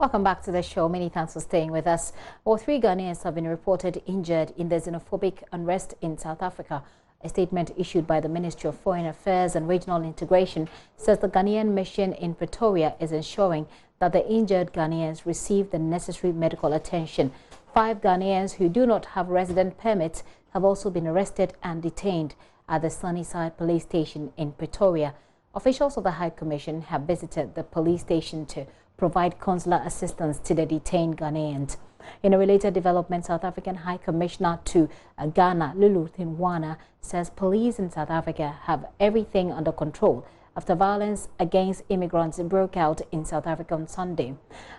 Welcome back to the show. Many thanks for staying with us. Well, 3 Ghanaians have been reported injured in the xenophobic unrest in South Africa. A statement issued by the Ministry of Foreign Affairs and Regional Integration says the Ghanaian mission in Pretoria is ensuring that the injured Ghanaians receive the necessary medical attention. 5 Ghanaians who do not have resident permits have also been arrested and detained at the Sunnyside police station in Pretoria. Officials of the High Commission have visited the police station to provide consular assistance to the detained Ghanaians. In a related development, South African High Commissioner to Ghana, Lulu Thinwana, says police in South Africa have everything under control after violence against immigrants broke out in South Africa on Sunday.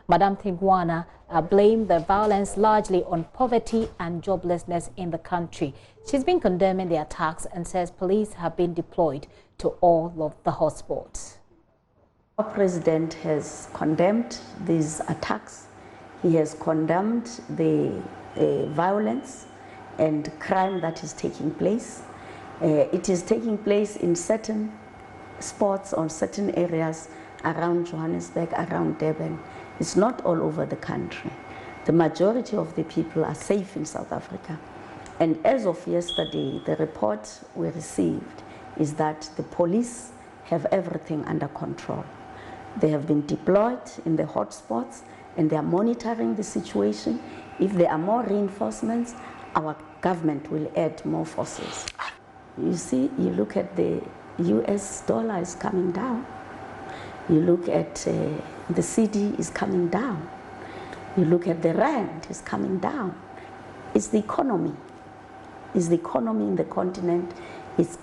Madam Thinwana blamed the violence largely on poverty and joblessness in the country. She's been condemning the attacks and says police have been deployed to all of the hotspots. Our president has condemned these attacks. He has condemned the violence and crime that is taking place. It is taking place in certain spots on certain areas around Johannesburg, around Durban. It's not all over the country. The majority of the people are safe in South Africa. And as of yesterday, the report we received is that the police have everything under control. They have been deployed in the hotspots and they are monitoring the situation. If there are more reinforcements, our government will add more forces. You see, you look at the US dollar is coming down. You look at the CD is coming down. You look at the rand is coming down. It's the economy. It's the economy in the continent. It's,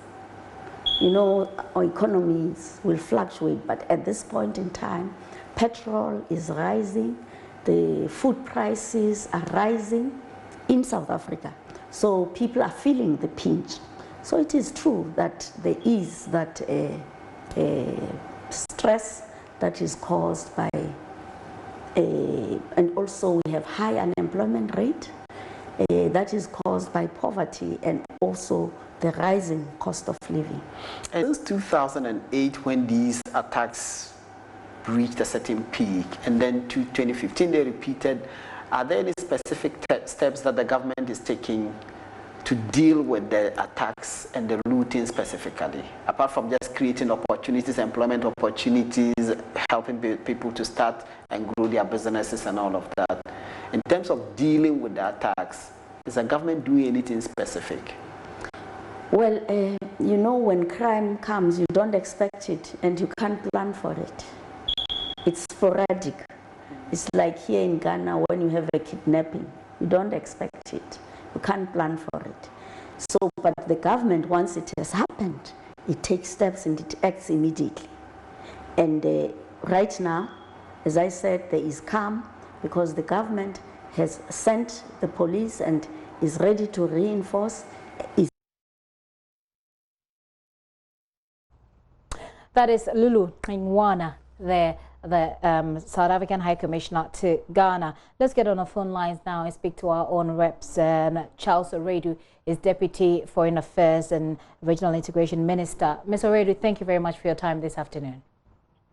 you know, our economies will fluctuate, but at this point in time, petrol is rising, the food prices are rising in South Africa. So people are feeling the pinch. So it is true that there is that stress that is caused by, and also we have high unemployment rate that is caused by poverty and also the rising cost of living. Since 2008, when these attacks reached a certain peak, and then to 2015 they repeated, are there any specific steps that the government is taking to deal with the attacks and the looting specifically, apart from just creating opportunities, employment opportunities, helping people to start and grow their businesses and all of that? In terms of dealing with the attacks, is the government doing anything specific? Well, you know, when crime comes, you don't expect it and you can't plan for it. It's sporadic. It's like here in Ghana when you have a kidnapping. You don't expect it. You can't plan for it. So, but the government, once it has happened, it takes steps and it acts immediately. And right now, as I said, there is calm because the government has sent the police and is ready to reinforce. That is Lulu Thinwana, the South African High Commissioner to Ghana. Let's get on the phone lines now and speak to our own reps. Charles Oredu is Deputy Foreign Affairs and Regional Integration Minister. Ms. Oredu, thank you very much for your time this afternoon.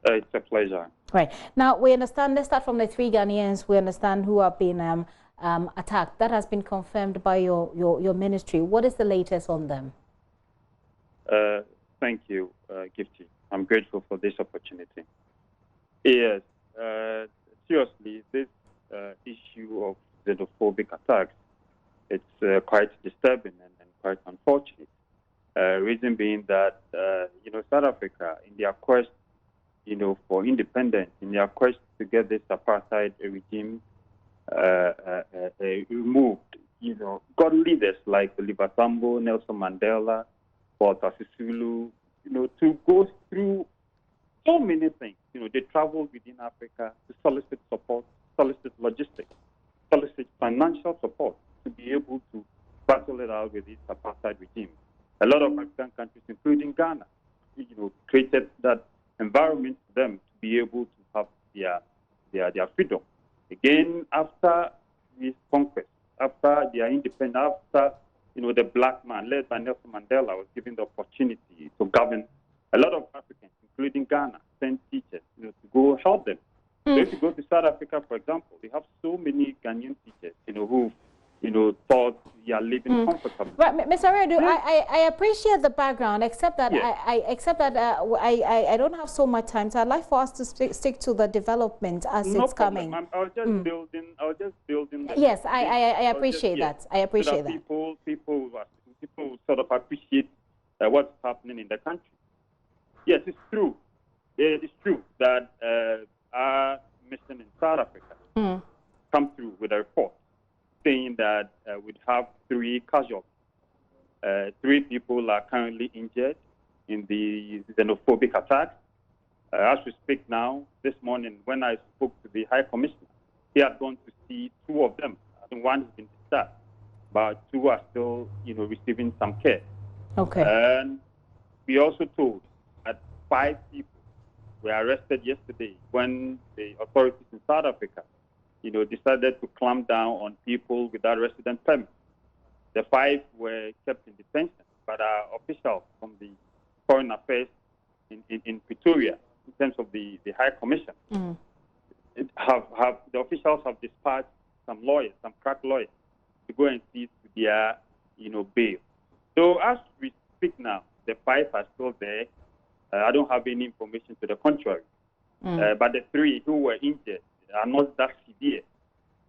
It's a pleasure. Right. Now, we understand, let's start from the 3 Ghanaians we understand who have been attacked. That has been confirmed by your ministry. What is the latest on them? Thank you, Gifty. I'm grateful for this opportunity. Yes, seriously, this issue of xenophobic attacks, it's quite disturbing and quite unfortunate. Reason being that, South Africa, in their quest, for independence, in their quest to get this apartheid regime removed, got leaders like Oliver Tambo, Nelson Mandela, Walter Sisulu, to go through so many things. They traveled within Africa to solicit support, solicit logistics, solicit financial support to be able to battle it out with this apartheid regime. A lot of African countries, including Ghana, created that environment for them to be able to have their freedom. Again, after this conquest, after their independence, after the black man led by Nelson Mandela was given the opportunity to govern, a lot of Africans, including Ghana, sent teachers to go help them So if you go to South Africa, for example, they have so many Ghanaian teachers, who, thought they are living comfortably. Right, Mr. Redu, I appreciate the background, except that I don't have so much time, so I'd like for us to stick to the development as it's coming. I was just building. Yes, I appreciate that. I appreciate that. People sort of appreciate what's happening in the country. Yes, it's true. It is true that our mission in South Africa come through with a report saying that we'd have 3 casualties. 3 people are currently injured in the xenophobic attack. As we speak now, this morning, when I spoke to the High Commissioner, he had gone to see 2 of them. I think 1 has been discharged, but 2 are still, receiving some care. Okay. And we also told that 5 people were arrested yesterday when the authorities in South Africa, decided to clamp down on people without resident permit. The 5 were kept in detention, but our officials from the Foreign Affairs in Pretoria, in terms of the High Commission, the officials have dispatched some lawyers, some crack lawyers, to go and see to their, bail. So as we speak now, the 5 are still there. I don't have any information to the contrary. But the 3 who were injured are not that severe.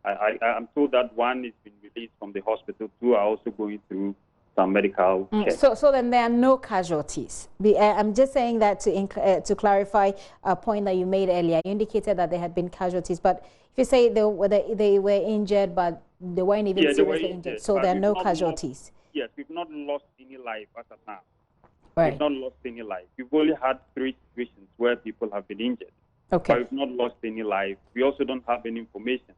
I'm told that 1 has been released from the hospital. 2 are also going through some medical care. So then there are no casualties. I'm just saying that to clarify a point that you made earlier. You indicated that there had been casualties, but if you say they were injured, but they weren't even seriously injured, so there are no casualties. Yes, we've not lost any life as of now. Right. We've not lost any life. We've only had 3 situations where people have been injured. Okay. But we've not lost any life. We also don't have any information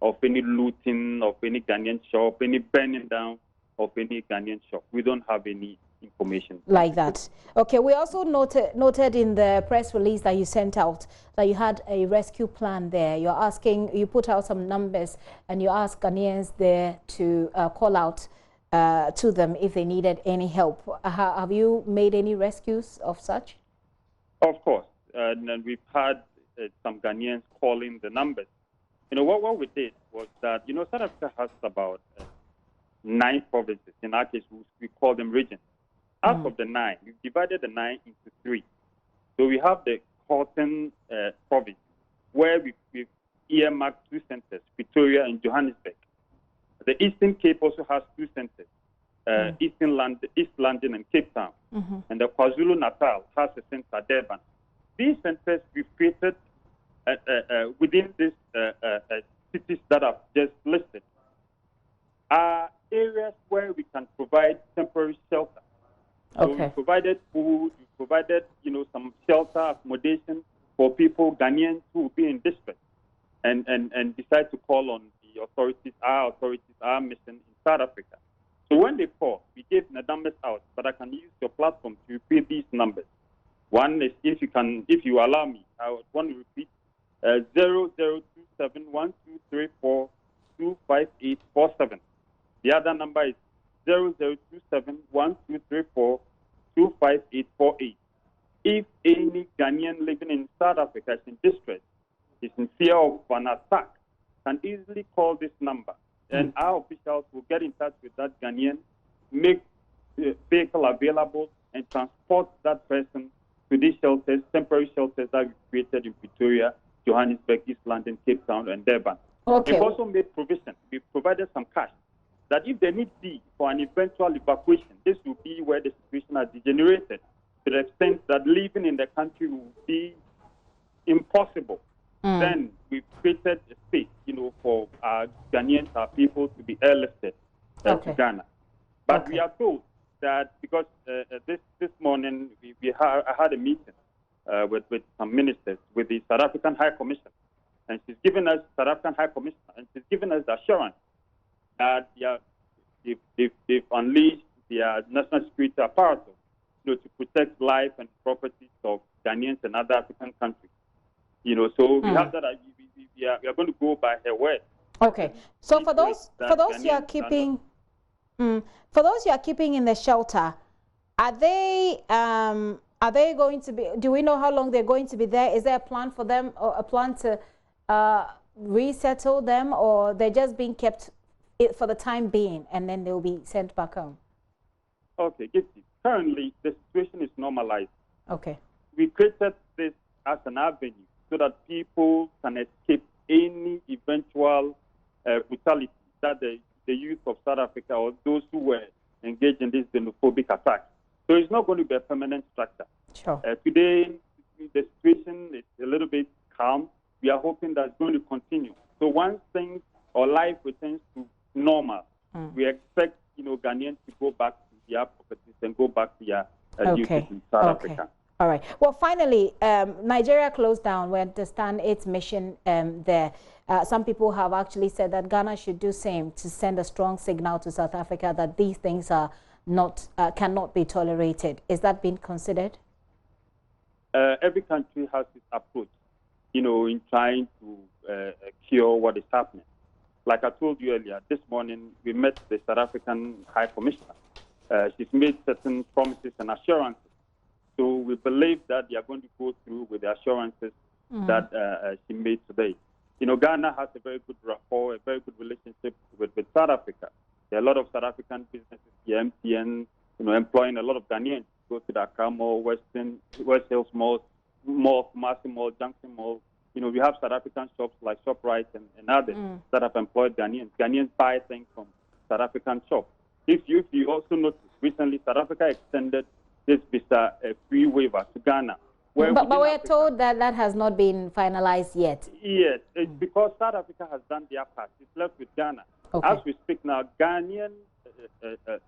of any looting of any Ghanaian shop, any burning down of any Ghanaian shop. We don't have any information like that. Okay. We also noted in the press release that you sent out that you had a rescue plan there. You put out some numbers and you asked Ghanaians there to call out to them if they needed any help. Have you made any rescues of such? Of course. And we've had some Ghanaians calling the numbers. What we did was that, South Africa has about 9 provinces. In our case, we call them regions. Out of the 9, we've divided the 9 into 3. So we have the Gauteng province, where we've earmarked 2 centers, Pretoria and Johannesburg. The Eastern Cape also has 2 centers, East London and Cape Town. And the KwaZulu-Natal has a center, Durban. These centers we've created within these cities that I've just listed are areas where we can provide temporary shelter. So we provided food, we provided, some shelter, accommodation for people, Ghanaians who will be in distress and decide to call on the authorities, our mission in South Africa. So when they call, we gave the numbers out, but I can use your platform to repeat these numbers. One is, if you allow me, I would want to repeat 0027-1234-25847. The other number is 0027-1234-25848. If any Ghanaian living in South Africa is in distress, is in fear of an attack, can easily call this number, and our officials will get in touch with that Ghanaian, make the vehicle available, and transport that person to these shelters, temporary shelters that we created in Pretoria, Johannesburg, East London, Cape Town, and Durban. We've also made provision. We've provided some cash that if they need be for an eventual evacuation, this will be where the situation has degenerated to the extent that living in the country will be impossible. Then we've created a space, for our Ghanaians, our people, to be airlifted to Ghana. But we are told that because this morning I had a meeting with some ministers, with the South African High Commission, and she's given us the assurance that they've unleashed their national security apparatus, to protect life and properties of Ghanaians and other African countries. So we have that. We are going to go by her word. Okay. So for those you are keeping, for those you are keeping in the shelter, are they going to be? Do we know how long they're going to be there? Is there a plan for them, or a plan to resettle them, or they're just being kept for the time being and then they'll be sent back home? Okay, currently the situation is normalized. Okay. We created this as an avenue so that people can escape any eventual brutality that the youth of South Africa or those who were engaged in this xenophobic attack. So it's not going to be a permanent structure. Sure. Today, the situation is a little bit calm. We are hoping that's going to continue. So once things or life returns to normal, we expect Ghanaians to go back to their properties and go back to their duties in South Africa. All right. Well, finally, Nigeria closed down. We understand its mission there. Some people have actually said that Ghana should do same to send a strong signal to South Africa that these things are not cannot be tolerated. Is that being considered? Every country has its approach, in trying to cure what is happening. Like I told you earlier, this morning we met the South African High Commissioner. She's made certain promises and assurances. So we believe that they are going to go through with the assurances that she made today. Ghana has a very good rapport, a very good relationship with South Africa. There are a lot of South African businesses, the MTN, employing a lot of Ghanaians. Go to Dakar Mall, West Hills Mall, Massey Mall, Junction Mall. We have South African shops like ShopRite and others that have employed Ghanaians. Ghanaians buy things from South African shops. If you also notice, recently South Africa extended this visa free waiver to Ghana. But we're told that that has not been finalized yet. Yes, it's because South Africa has done their part. It's left with Ghana. Okay. As we speak now, Ghanaian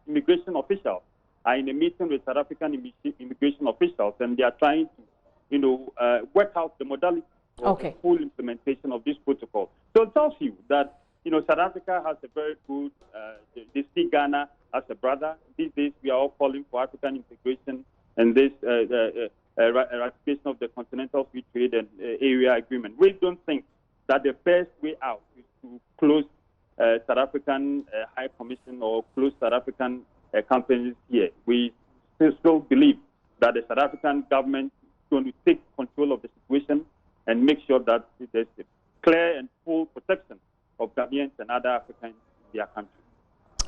immigration officials are in a meeting with South African immigration officials, and they are trying to, work out the modality of the full implementation of this protocol. So it tells you that, South Africa has a very good, they see Ghana as a brother. These days, we are all calling for African integration and this ratification of the Continental Free Trade and Area Agreement. We don't think that the best way out is to close South African High Commission or close South African companies here. We still believe that the South African government is going to take control of the situation and make sure that there's a clear and full protection of Ghanaians and other Africans in their country.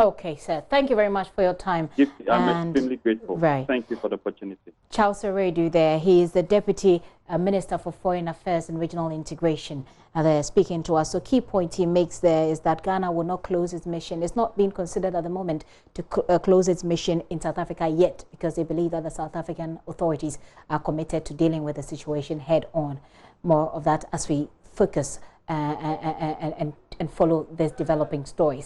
Okay, sir. Thank you very much for your time. I'm extremely grateful. Right. Thank you for the opportunity. Charles Oredu there. He is the Deputy Minister for Foreign Affairs and Regional Integration. They're speaking to us. So key point he makes there is that Ghana will not close its mission. It's not being considered at the moment to close its mission in South Africa yet, because they believe that the South African authorities are committed to dealing with the situation head on. More of that as we focus and follow this developing story.